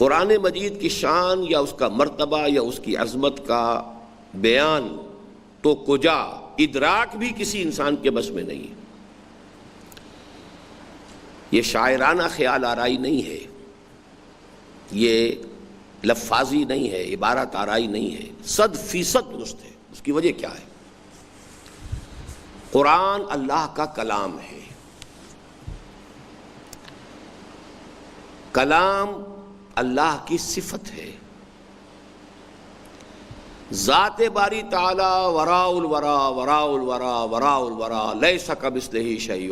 قرآن مجید کی شان یا اس کا مرتبہ یا اس کی عظمت کا بیان تو کجا ادراک بھی کسی انسان کے بس میں نہیں ہے۔ یہ شاعرانہ خیال آرائی نہیں ہے، یہ لفاظی نہیں ہے، عبارت آرائی نہیں ہے، 100% درست ہے۔ اس کی وجہ کیا ہے؟ قرآن اللہ کا کلام ہے، کلام اللہ کی صفت ہے، ذات باری تعالی وراء الورا وراء الورا وراء الورا لیس کمثلہ شیء،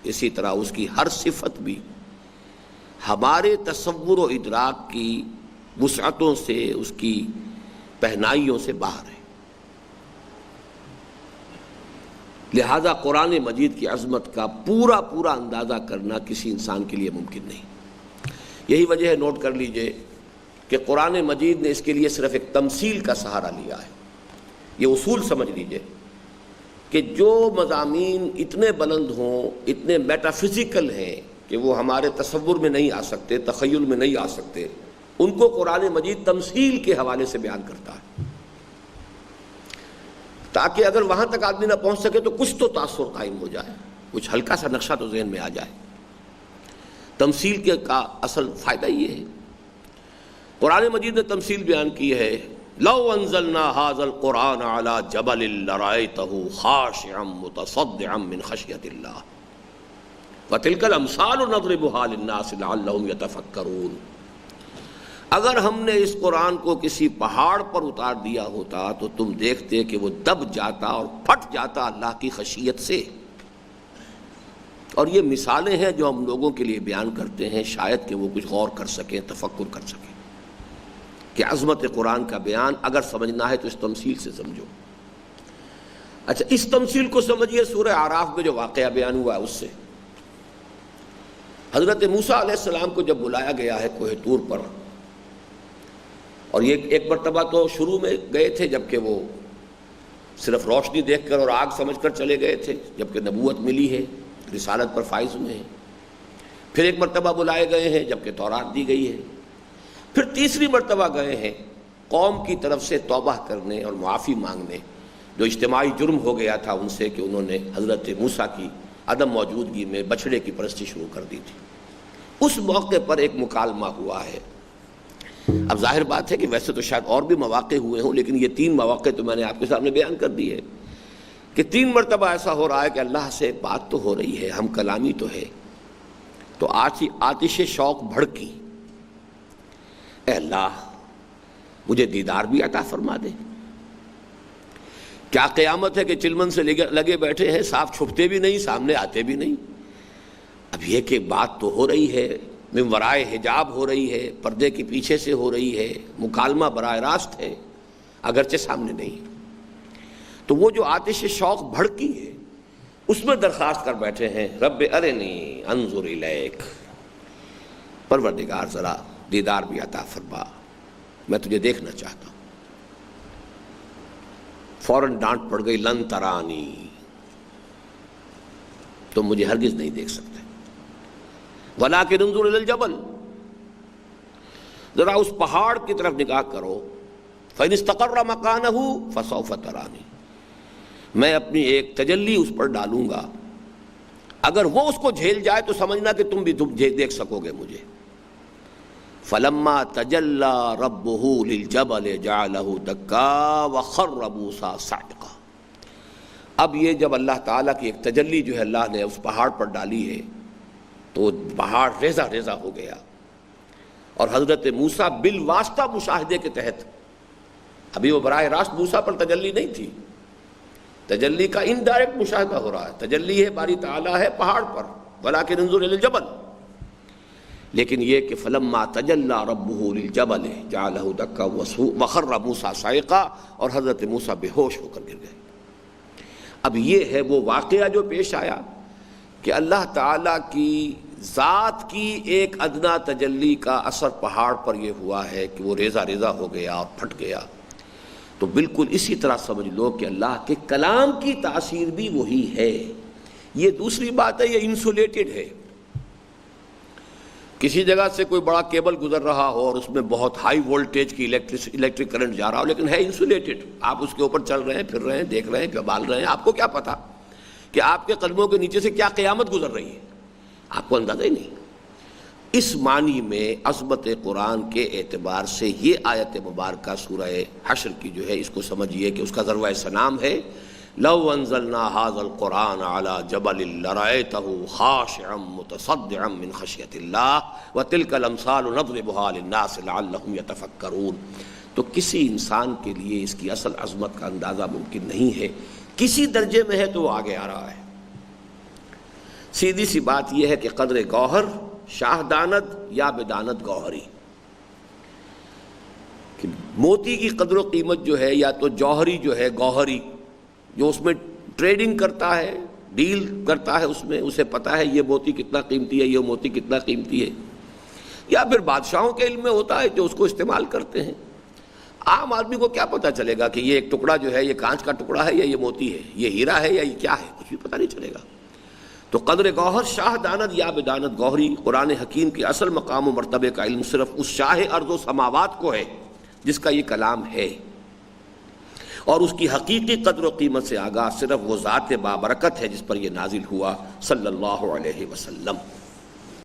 اسی طرح اس کی ہر صفت بھی ہمارے تصور و ادراک کی وسعتوں سے، اس کی پہنائیوں سے باہر ہے۔ لہذا قرآن مجید کی عظمت کا پورا اندازہ کرنا کسی انسان کے لیے ممکن نہیں۔ یہی وجہ ہے، نوٹ کر لیجئے کہ قرآن مجید نے اس کے لیے صرف ایک تمثیل کا سہارا لیا ہے۔ یہ اصول سمجھ لیجئے کہ جو مضامین اتنے بلند ہوں، اتنے میٹا فزیکل ہیں کہ وہ ہمارے تصور میں نہیں آ سکتے، تخیل میں نہیں آ سکتے، ان کو قرآن مجید تمثیل کے حوالے سے بیان کرتا ہے، تاکہ اگر وہاں تک آدمی نہ پہنچ سکے تو کچھ تو تاثر قائم ہو جائے، کچھ ہلکا سا نقشہ تو ذہن میں آ جائے۔ تمثیل کے کا اصل فائدہ یہ ہے۔ قرآن مجید نے تمثیل بیان کی ہے، لو انزلنا هذا القرآن على جبل لرأيته خاشعا متصدعا من خشية الله وتلك الامثال نضربها للناس لعلهم يتفكرون۔ اگر ہم نے اس قرآن کو کسی پہاڑ پر اتار دیا ہوتا تو تم دیکھتے کہ وہ دب جاتا اور پھٹ جاتا اللہ کی خشیت سے۔ اور یہ مثالیں ہیں جو ہم لوگوں کے لیے بیان کرتے ہیں، شاید کہ وہ کچھ غور کر سکیں، تفکر کر سکیں کہ عظمت قرآن کا بیان اگر سمجھنا ہے تو اس تمثیل سے سمجھو۔ اچھا، اس تمثیل کو سمجھیے سورہ اعراف میں جو واقعہ بیان ہوا ہے اس سے۔ حضرت موسیٰ علیہ السلام کو جب بلایا گیا ہے کوہ طور پر، اور یہ ایک مرتبہ تو شروع میں گئے تھے جبکہ وہ صرف روشنی دیکھ کر اور آگ سمجھ کر چلے گئے تھے، جبکہ نبوت ملی ہے، رسالت پر فائز ہوئے ہیں۔ پھر ایک مرتبہ بلائے گئے ہیں جبکہ تورات دی گئی ہے۔ پھر تیسری مرتبہ گئے ہیں قوم کی طرف سے توبہ کرنے اور معافی مانگنے، جو اجتماعی جرم ہو گیا تھا ان سے کہ انہوں نے حضرت موسیٰ کی عدم موجودگی میں بچھڑے کی پرستی شروع کر دی تھی۔ اس موقع پر ایک مکالمہ ہوا ہے۔ اب ظاہر بات ہے کہ ویسے تو شاید اور بھی مواقع ہوئے ہوں، لیکن یہ 3 مواقع تو میں نے آپ کے سامنے بیان کر دی ہے کہ 3 مرتبہ ایسا ہو رہا ہے کہ اللہ سے بات تو ہو رہی ہے، ہم کلامی تو ہے، تو آتش شوق بھڑکی، اے اللہ مجھے دیدار بھی عطا فرما دے۔ کیا قیامت ہے کہ چلمن سے لگے بیٹھے ہیں، صاف چھپتے بھی نہیں، سامنے آتے بھی نہیں۔ اب یہ کہ بات تو ہو رہی ہے، من ورائے حجاب ہو رہی ہے، پردے کے پیچھے سے ہو رہی ہے، مکالمہ براہ راست ہے، اگرچہ سامنے نہیں۔ تو وہ جو آتش شوق بھڑکی ہے اس میں درخواست کر بیٹھے ہیں، رب ارنی انظر الیک، پروردگار ذرا دیدار بھی عطا فرما، میں تجھے دیکھنا چاہتا ہوں۔ فوراً ڈانٹ پڑ گئی، لن ترانی، تم مجھے ہرگز نہیں دیکھ سکتے، ولکن انظر الی الجبل، ذرا اس پہاڑ کی طرف نگاہ کرو، فإن استقر مکانہ فسوف ترانی، میں اپنی ایک تجلی اس پر ڈالوں گا، اگر وہ اس کو جھیل جائے تو سمجھنا کہ تم بھی دیکھ سکو گے مجھے۔ فلما تجلی ربہ للجبل جعلہ دکا وخر موسیٰ صعقا۔ اب یہ جب اللہ تعالیٰ کی ایک تجلی جو ہے اللہ نے اس پہاڑ پر ڈالی ہے تو پہاڑ ریزہ ریزہ ہو گیا، اور حضرت موسیٰ بالواسطہ مشاہدے کے تحت، ابھی وہ براہ راست موسیٰ پر تجلی نہیں تھی، تجلی کا انڈائریکٹ مشاہدہ ہو رہا ہے، تجلی ہے باری تعالیٰ ہے پہاڑ پر، ولکن انظر الی الجبل، لیکن یہ کہ فلما تجلی ربہ للجبل جعلہ دکا وخر موسیٰ صعقا، اور حضرت موسیٰ بے ہوش ہو کر گر گئے۔ اب یہ ہے وہ واقعہ جو پیش آیا کہ اللہ تعالیٰ کی ذات کی ایک ادنا تجلی کا اثر پہاڑ پر یہ ہوا ہے کہ وہ ریزہ ریزہ ہو گیا اور پھٹ گیا۔ تو بالکل اسی طرح سمجھ لو کہ اللہ کے کلام کی تاثیر بھی وہی ہے۔ یہ دوسری بات ہے، یہ انسولیٹڈ ہے، کسی جگہ سے کوئی بڑا کیبل گزر رہا ہو اور اس میں بہت ہائی وولٹیج کی الیکٹرک کرنٹ جا رہا ہو، لیکن ہے انسولیٹڈ، آپ اس کے اوپر چل رہے ہیں، پھر رہے ہیں، دیکھ رہے ہیں، بال رہے ہیں، آپ کو کیا پتا کہ آپ کے قدموں کے نیچے سے کیا قیامت گزر رہی ہے، آپ کو اندازہ ہی نہیں۔ اس معنی میں عظمت قرآن کے اعتبار سے یہ آیت مبارکہ سورہ حشر کی جو ہے، اس کو سمجھیے کہ اس کا ذروہ سنام ہے، لو انزلنا هذا القرآن على جبل لرأيته خاشعا متصدعا من خشية الله وتلك الامثال نضربها للناس لعلهم يتفكرون۔ تو کسی انسان کے لیے اس کی اصل عظمت کا اندازہ ممکن نہیں ہے، کسی درجے میں ہے تو وہ آگے آ رہا ہے۔ سیدھی سی بات یہ ہے کہ قدر گوہر شاہ داند یا بداند گوہری، کہ موتی کی قدر و قیمت جو ہے یا تو جوہری جو ہے، گوہری جو اس میں ٹریڈنگ کرتا ہے، ڈیل کرتا ہے، اس میں اسے پتا ہے یہ موتی کتنا قیمتی ہے، یہ موتی کتنا قیمتی ہے، یا پھر بادشاہوں کے علم میں ہوتا ہے جو اس کو استعمال کرتے ہیں۔ عام آدمی کو کیا پتہ چلے گا کہ یہ ایک ٹکڑا جو ہے یہ کانچ کا ٹکڑا ہے یا یہ موتی ہے، یہ ہیرا ہے یا یہ کیا ہے، کچھ بھی پتہ نہیں چلے گا۔ تو قدر گوہر شاہ داند یا بداند گوہری، قرآن حکیم کے اصل مقام و مرتبے کا علم صرف اس شاہ ارض و سماوات کو ہے جس کا یہ کلام ہے، اور اس کی حقیقی قدر و قیمت سے آگاہ صرف وہ ذات بابرکت ہے جس پر یہ نازل ہوا صلی اللہ علیہ وسلم۔